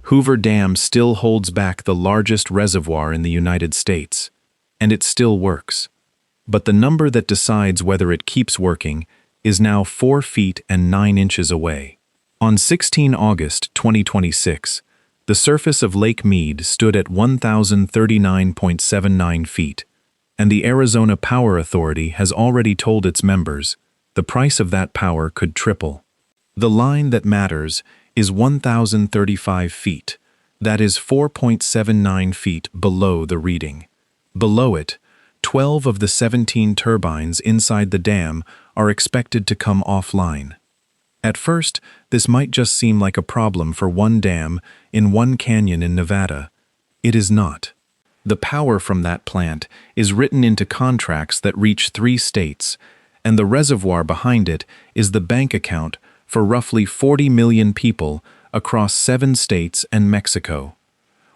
Hoover Dam still holds back the largest reservoir in the United States, and it still works. But the number that decides whether it keeps working is now 4 feet and 9 inches away. On 16 August 2026, the surface of Lake Mead stood at 1,039.79 feet, and the Arizona Power Authority has already told its members the price of that power could triple. The line that matters is 1,035 feet, that is 4.79 feet below the reading. Below it, 12 of the 17 turbines inside the dam are expected to come offline. At first, this might just seem like a problem for one dam in one canyon in Nevada. It is not. The power from that plant is written into contracts that reach 3 states, and the reservoir behind it is the bank account for roughly 40 million people across 7 states and Mexico.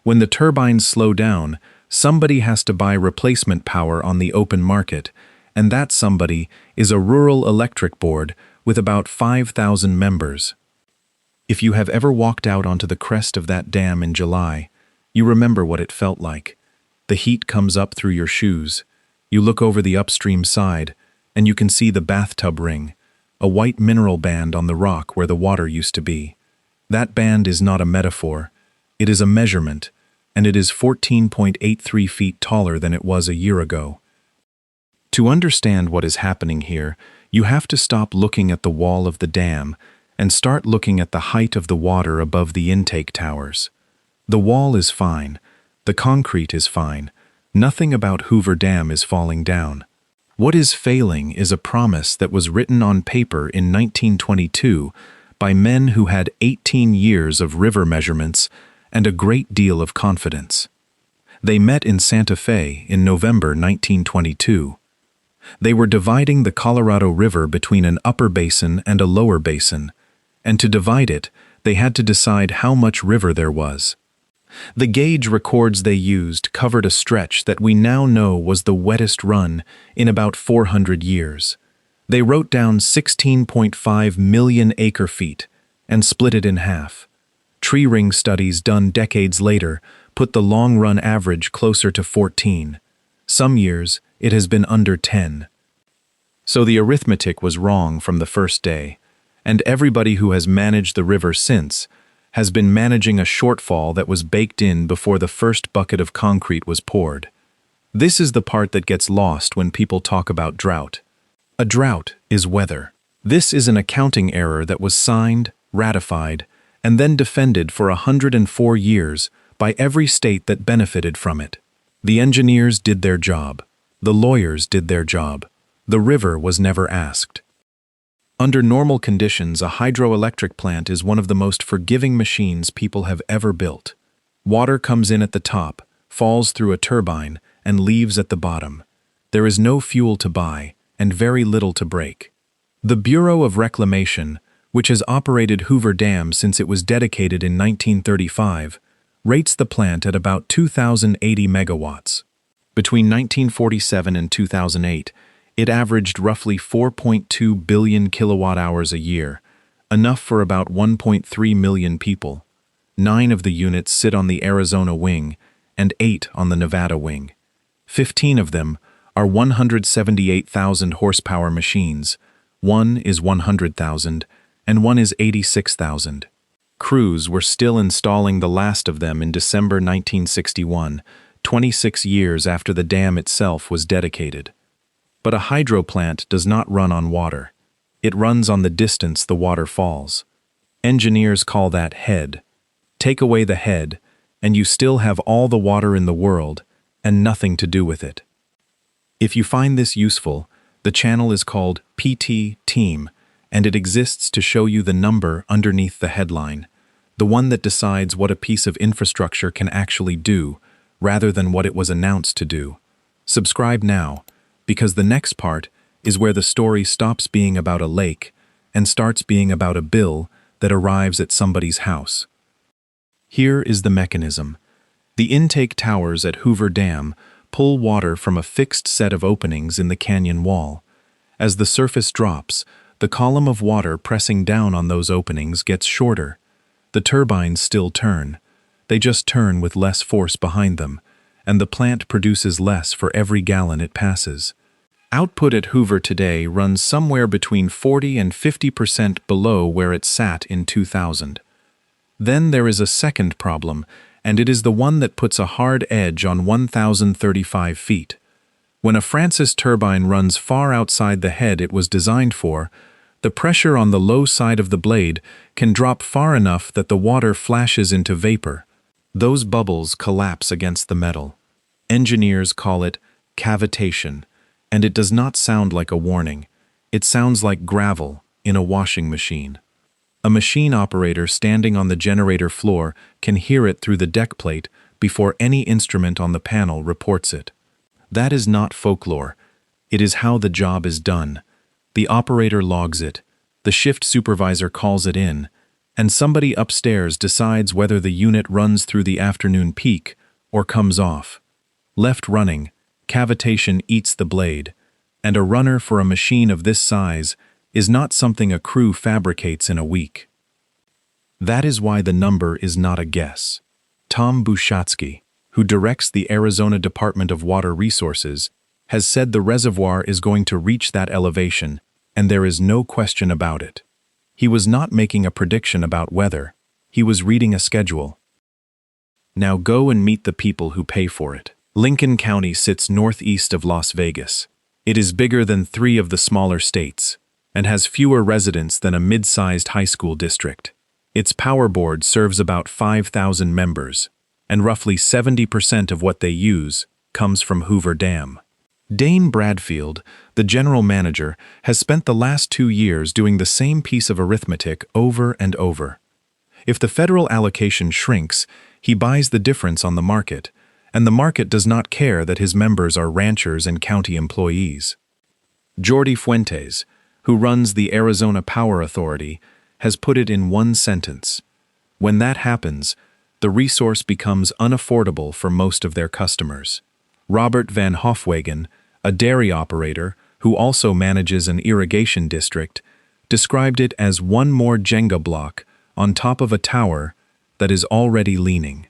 When the turbines slow down, somebody has to buy replacement power on the open market, and that somebody is a rural electric board with about 5,000 members. If you have ever walked out onto the crest of that dam in July, you remember what it felt like. The heat comes up through your shoes. You look over the upstream side, and you can see the bathtub ring, a white mineral band on the rock where the water used to be. That band is not a metaphor. It is a measurement, and it is 14.83 feet taller than it was a year ago. To understand what is happening here, you have to stop looking at the wall of the dam and start looking at the height of the water above the intake towers. The wall is fine. The concrete is fine. Nothing about Hoover Dam is falling down. What is failing is a promise that was written on paper in 1922 by men who had 18 years of river measurements and a great deal of confidence. They met in Santa Fe in November 1922. They were dividing the Colorado River between an upper basin and a lower basin, and to divide it, they had to decide how much river there was. The gauge records they used covered a stretch that we now know was the wettest run in about 400 years. They wrote down 16.5 million acre-feet and split it in half. Tree ring studies done decades later put the long-run average closer to 14. Some years, it has been under 10. So the arithmetic was wrong from the first day, and everybody who has managed the river since has been managing a shortfall that was baked in before the first bucket of concrete was poured. This is the part that gets lost when people talk about drought. A drought is weather. This is an accounting error that was signed, ratified, and then defended for 104 years by every state that benefited from it. The engineers did their job. The lawyers did their job. The river was never asked. Under normal conditions, a hydroelectric plant is one of the most forgiving machines people have ever built. Water comes in at the top, falls through a turbine, and leaves at the bottom. There is no fuel to buy, and very little to break. The Bureau of Reclamation, which has operated Hoover Dam since it was dedicated in 1935, rates the plant at about 2,080 megawatts. Between 1947 and 2008, it averaged roughly 4.2 billion kilowatt-hours a year, enough for about 1.3 million people. 9 of the units sit on the Arizona wing and 8 on the Nevada wing. 15 of them are 178,000 horsepower machines. 1 is 100,000 and 1 is 86,000. Crews were still installing the last of them in December 1961, 26 years after the dam itself was dedicated. But a hydro plant does not run on water. It runs on the distance the water falls. Engineers call that head. Take away the head, and you still have all the water in the world and nothing to do with it. If you find this useful, the channel is called PT Team, and it exists to show you the number underneath the headline, the one that decides what a piece of infrastructure can actually do, rather than what it was announced to do. Subscribe now, because the next part is where the story stops being about a lake and starts being about a bill that arrives at somebody's house. Here is the mechanism. The intake towers at Hoover Dam pull water from a fixed set of openings in the canyon wall. As the surface drops, the column of water pressing down on those openings gets shorter. The turbines still turn, They just turn with less force behind them, and the plant produces less for every gallon it passes. Output at Hoover today runs somewhere between 40 and 50% below where it sat in 2000. Then there is a second problem, and it is the one that puts a hard edge on 1,035 feet. When a Francis turbine runs far outside the head it was designed for, the pressure on the low side of the blade can drop far enough that the water flashes into vapor. Those bubbles collapse against the metal. Engineers call it cavitation, and it does not sound like a warning. It sounds like gravel in a washing machine. A machine operator standing on the generator floor can hear it through the deck plate before any instrument on the panel reports it. That is not folklore. It is how the job is done. The operator logs it, the shift supervisor calls it in, and somebody upstairs decides whether the unit runs through the afternoon peak or comes off. Left running, cavitation eats the blade, and a runner for a machine of this size is not something a crew fabricates in a week. That is why the number is not a guess. Tom Bushatsky, who directs the Arizona Department of Water Resources, has said the reservoir is going to reach that elevation, and there is no question about it. He was not making a prediction about weather. He was reading a schedule. Now go and meet the people who pay for it. Lincoln County sits northeast of Las Vegas. It is bigger than 3 of the smaller states, and has fewer residents than a mid-sized high school district. Its power board serves about 5,000 members, and roughly 70% of what they use comes from Hoover Dam. Dane Bradfield, the general manager, has spent the last 2 years doing the same piece of arithmetic over and over. If the federal allocation shrinks, he buys the difference on the market, and the market does not care that his members are ranchers and county employees. Jordi Fuentes, who runs the Arizona Power Authority, has put it in one sentence. When that happens, the resource becomes unaffordable for most of their customers. Robert Van Hofwegen, a dairy operator who also manages an irrigation district, described it as one more Jenga block on top of a tower that is already leaning.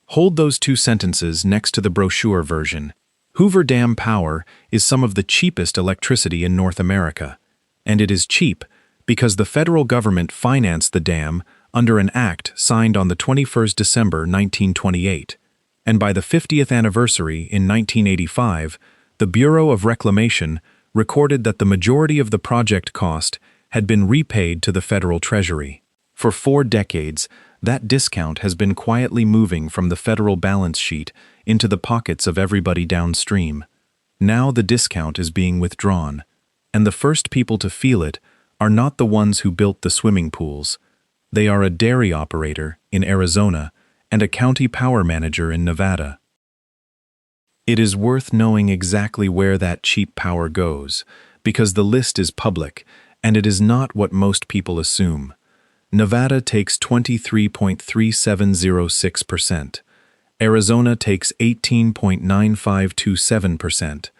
Hold those 2 sentences next to the brochure version. Hoover Dam power is some of the cheapest electricity in North America, and it is cheap because the federal government financed the dam under an act signed on the 21st December 1928, and by the 50th anniversary in 1985, the Bureau of Reclamation recorded that the majority of the project cost had been repaid to the federal treasury. For 4 decades, that discount has been quietly moving from the federal balance sheet into the pockets of everybody downstream. Now the discount is being withdrawn, and the first people to feel it are not the ones who built the swimming pools. They are a dairy operator in Arizona and a county power manager in Nevada. It is worth knowing exactly where that cheap power goes, because the list is public, and it is not what most people assume. Nevada takes 23.3706%. Arizona takes 18.9527%.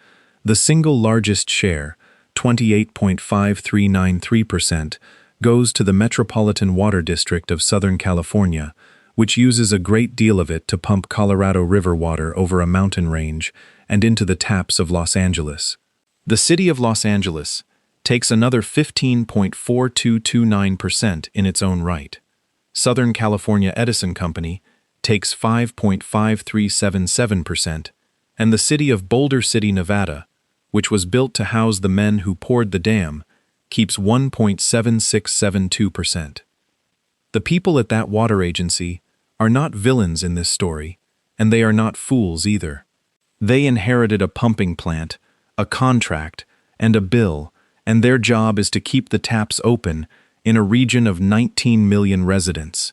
The single largest share, 28.5393%, goes to the Metropolitan Water District of Southern California, which uses a great deal of it to pump Colorado River water over a mountain range and into the taps of Los Angeles. The city of Los Angeles takes another 15.4229% in its own right. Southern California Edison Company takes 5.5377%, and the city of Boulder City, Nevada, which was built to house the men who poured the dam, keeps 1.7672%. The people at that water agency are not villains in this story, and they are not fools either. They inherited a pumping plant, a contract, and a bill, and their job is to keep the taps open in a region of 19 million residents.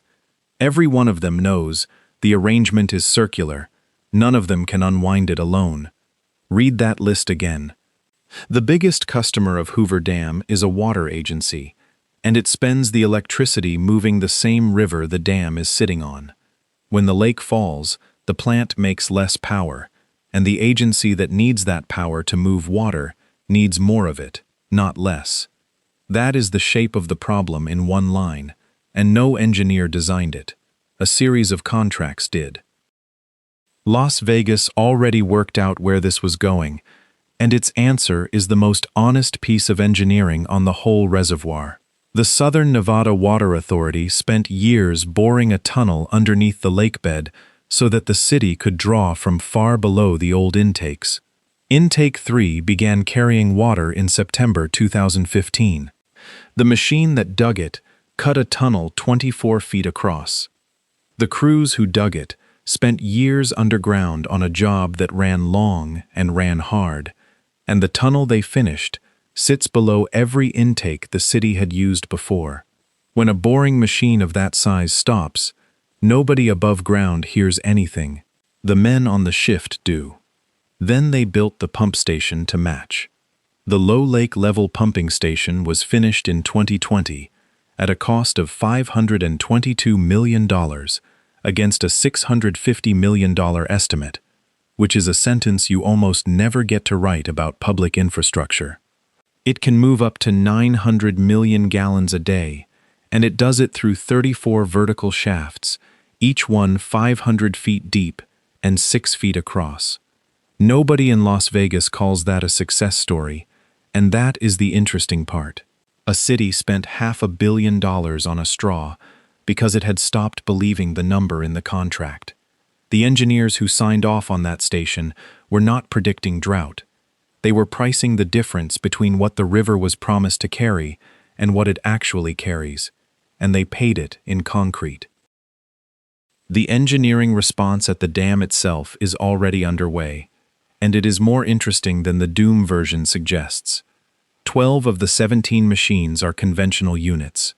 Every one of them knows the arrangement is circular. None of them can unwind it alone. Read that list again. The biggest customer of Hoover Dam is a water agency, and it spends the electricity moving the same river the dam is sitting on. When the lake falls, the plant makes less power, and the agency that needs that power to move water needs more of it, not less. That is the shape of the problem in one line, and no engineer designed it. A series of contracts did. Las Vegas already worked out where this was going, and its answer is the most honest piece of engineering on the whole reservoir. The Southern Nevada Water Authority spent years boring a tunnel underneath the lake bed so that the city could draw from far below the old intakes. Intake 3 began carrying water in September 2015. The machine that dug it cut a tunnel 24 feet across. The crews who dug it spent years underground on a job that ran long and ran hard, and the tunnel they finished sits below every intake the city had used before. When a boring machine of that size stops, nobody above ground hears anything. The men on the shift do. Then they built the pump station to match. The low lake level pumping station was finished in 2020 at a cost of $522 million against a $650 million estimate, which is a sentence you almost never get to write about public infrastructure. It can move up to 900 million gallons a day, and it does it through 34 vertical shafts, each one 500 feet deep and 6 feet across. Nobody in Las Vegas calls that a success story, and that is the interesting part. A city spent $500 million on a straw because it had stopped believing the number in the contract. The engineers who signed off on that station were not predicting drought. They were pricing the difference between what the river was promised to carry and what it actually carries, and they paid it in concrete. The engineering response at the dam itself is already underway, and it is more interesting than the doom version suggests. 12 of the 17 machines are conventional units.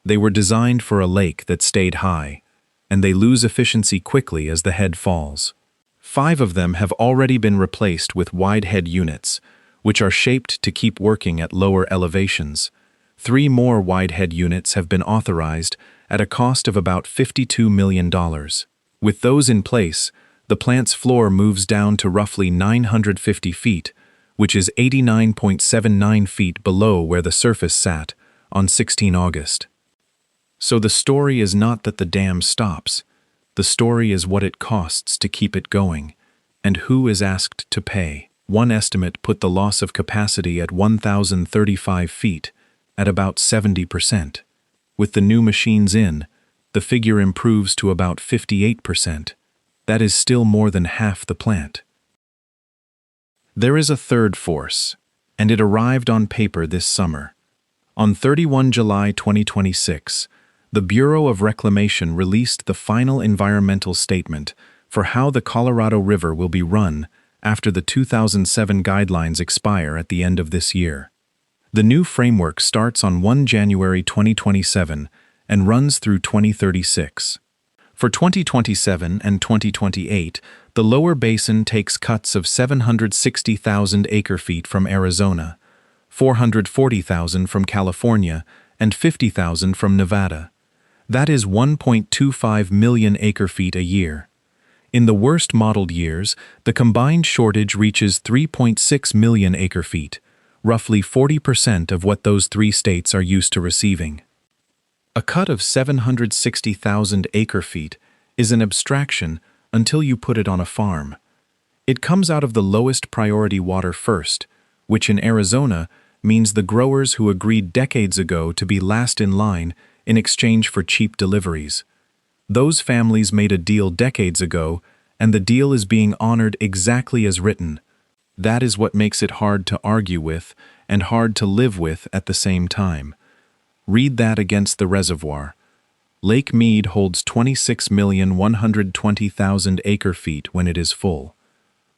They were designed for a lake that stayed high, and they lose efficiency quickly as the head falls. 5 of them have already been replaced with wide head units, which are shaped to keep working at lower elevations. 3 more wide head units have been authorized at a cost of about $52 million. With those in place, the plant's floor moves down to roughly 950 feet, which is 89.79 feet below where the surface sat on 16 August. So the story is not that the dam stops. The story is what it costs to keep it going, and who is asked to pay. One estimate put the loss of capacity at 1,035 feet, at about 70%. With the new machines in, the figure improves to about 58%. That is still more than half the plant. There is a third force, and it arrived on paper this summer. On 31 July 2026, the Bureau of Reclamation released the final environmental statement for how the Colorado River will be run after the 2007 guidelines expire at the end of this year. The new framework starts on 1 January 2027 and runs through 2036. For 2027 and 2028, the lower basin takes cuts of 760,000 acre-feet from Arizona, 440,000 from California, and 50,000 from Nevada. That is 1.25 million acre-feet a year. In the worst modeled years, the combined shortage reaches 3.6 million acre-feet, roughly 40% of what those 3 states are used to receiving. A cut of 760,000 acre-feet is an abstraction until you put it on a farm. It comes out of the lowest priority water first, which in Arizona means the growers who agreed decades ago to be last in line in exchange for cheap deliveries. Those families made a deal decades ago, and the deal is being honored exactly as written. That is what makes it hard to argue with and hard to live with at the same time. Read that against the reservoir. Lake Mead holds 26,120,000 acre-feet when it is full.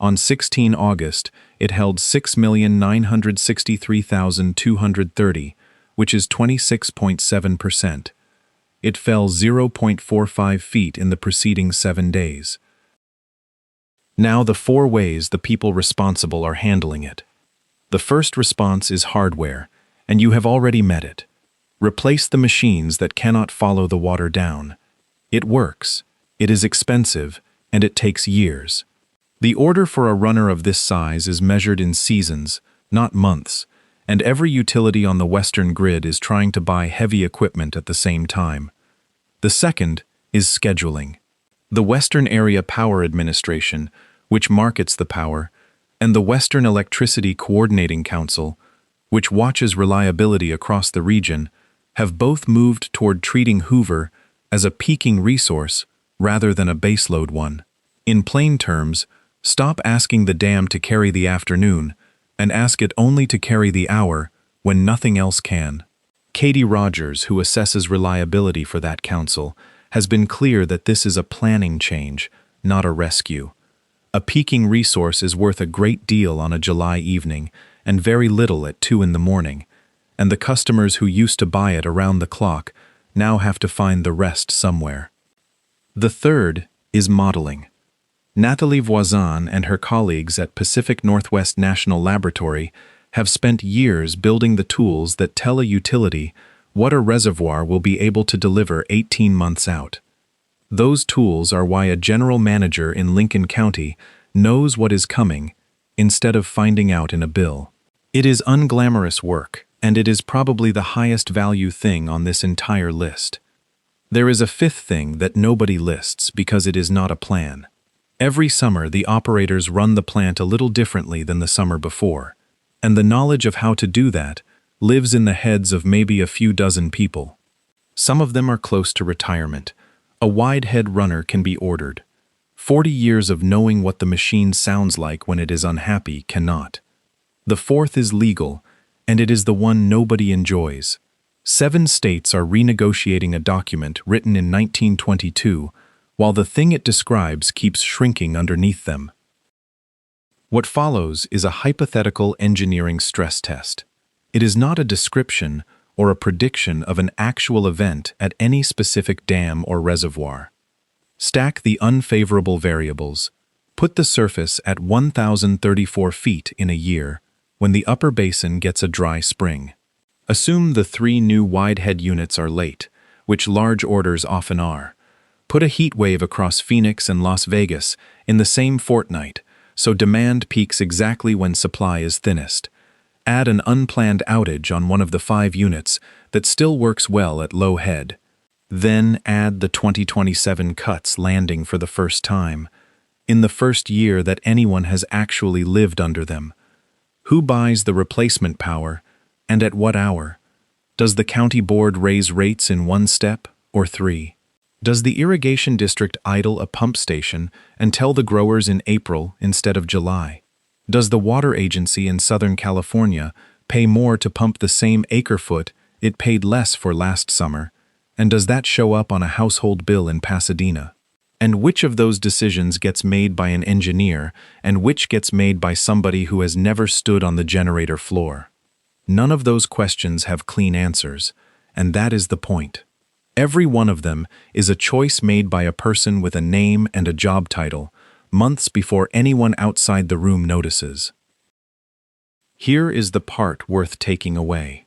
On 16 August, it held 6,963,230, which is 26.7%. It fell 0.45 feet in the preceding 7 days. Now the 4 ways the people responsible are handling it. The first response is hardware, and you have already met it. Replace the machines that cannot follow the water down. It works, it is expensive, and it takes years. The order for a runner of this size is measured in seasons, not months, and every utility on the Western grid is trying to buy heavy equipment at the same time. The second is scheduling. The Western Area Power Administration, which markets the power, and the Western Electricity Coordinating Council, which watches reliability across the region, have both moved toward treating Hoover as a peaking resource rather than a baseload one. In plain terms, stop asking the dam to carry the afternoon and ask it only to carry the hour when nothing else can. Katie Rogers, who assesses reliability for that council, has been clear that this is a planning change, not a rescue. A peaking resource is worth a great deal on a July evening and very little at 2 in the morning, and the customers who used to buy it around the clock now have to find the rest somewhere. The third is modeling. Nathalie Voisin and her colleagues at Pacific Northwest National Laboratory have spent years building the tools that tell a utility what a reservoir will be able to deliver 18 months out. Those tools are why a general manager in Lincoln County knows what is coming instead of finding out in a bill. It is unglamorous work, and it is probably the highest value thing on this entire list. There is a fifth thing that nobody lists because it is not a plan. Every summer, the operators run the plant a little differently than the summer before, and the knowledge of how to do that lives in the heads of maybe a few dozen people. Some of them are close to retirement. A wide head runner can be ordered. 40 years of knowing what the machine sounds like when it is unhappy cannot. The fourth is legal, and it is the one nobody enjoys. 7 states are renegotiating a document written in 1922, while the thing it describes keeps shrinking underneath them. What follows is a hypothetical engineering stress test. It is not a description or a prediction of an actual event at any specific dam or reservoir. Stack the unfavorable variables. Put the surface at 1,034 feet in a year when the upper basin gets a dry spring. Assume the 3 new wide head units are late, which large orders often are. Put a heat wave across Phoenix and Las Vegas in the same fortnight, so demand peaks exactly when supply is thinnest. Add an unplanned outage on one of the 5 units that still works well at low head. Then add the 2027 cuts landing for the first time, in the first year that anyone has actually lived under them. Who buys the replacement power, and at what hour? Does the county board raise rates in 1 step or 3? Does the irrigation district idle a pump station and tell the growers in April instead of July? Does the water agency in Southern California pay more to pump the same acre-foot it paid less for last summer? And does that show up on a household bill in Pasadena? And which of those decisions gets made by an engineer and which gets made by somebody who has never stood on the generator floor? None of those questions have clean answers, and that is the point. Every one of them is a choice made by a person with a name and a job title, months before anyone outside the room notices. Here is the part worth taking away.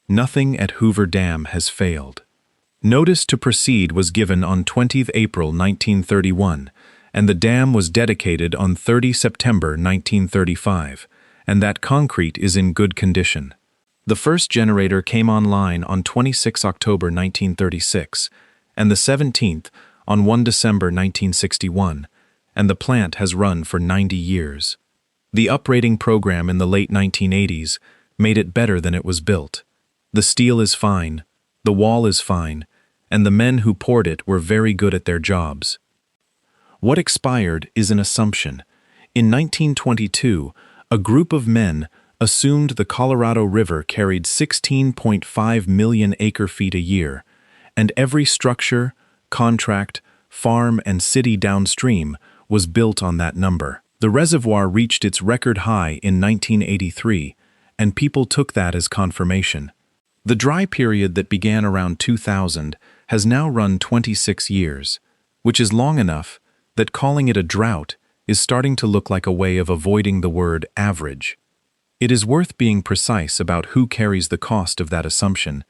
Nothing at Hoover Dam has failed. Notice to proceed was given on 20 April 1931, and the dam was dedicated on 30 September 1935, and that concrete is in good condition. The first generator came online on 26 October 1936, and the 17th on 1 December 1961, and the plant has run for 90 years. The uprating program in the late 1980s made it better than it was built. The steel is fine, the wall is fine, and the men who poured it were very good at their jobs. What expired is an assumption. In 1922, a group of men assumed the Colorado River carried 16.5 million acre-feet a year, and every structure, contract, farm, and city downstream was built on that number. The reservoir reached its record high in 1983, and people took that as confirmation. The dry period that began around 2000 has now run 26 years, which is long enough that calling it a drought is starting to look like a way of avoiding the word average. It is worth being precise about who carries the cost of that assumption,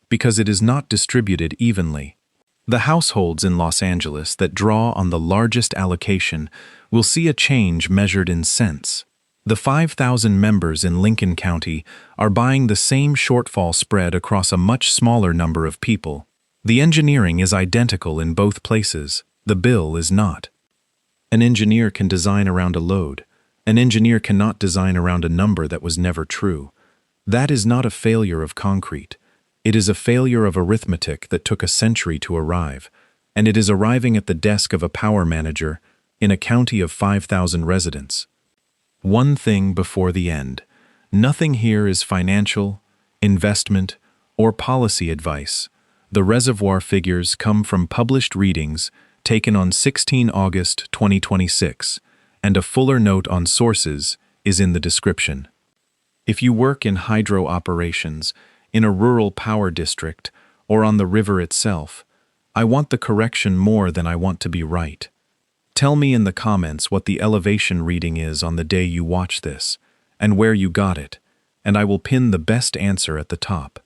because it is not distributed evenly. The households in Los Angeles that draw on the largest allocation will see a change measured in cents. The 5,000 members in Lincoln County are buying the same shortfall spread across a much smaller number of people. The engineering is identical in both places. The bill is not. An engineer can design around a load. An engineer cannot design around a number that was never true. That is not a failure of concrete. It is a failure of arithmetic that took a century to arrive, and it is arriving at the desk of a power manager in a county of 5,000 residents. One thing before the end. Nothing here is financial, investment, or policy advice. The reservoir figures come from published readings taken on 16 August 2026, and a fuller note on sources is in the description. If you work in hydro operations, in a rural power district, or on the river itself, I want the correction more than I want to be right. Tell me in the comments what the elevation reading is on the day you watch this, and where you got it, and I will pin the best answer at the top.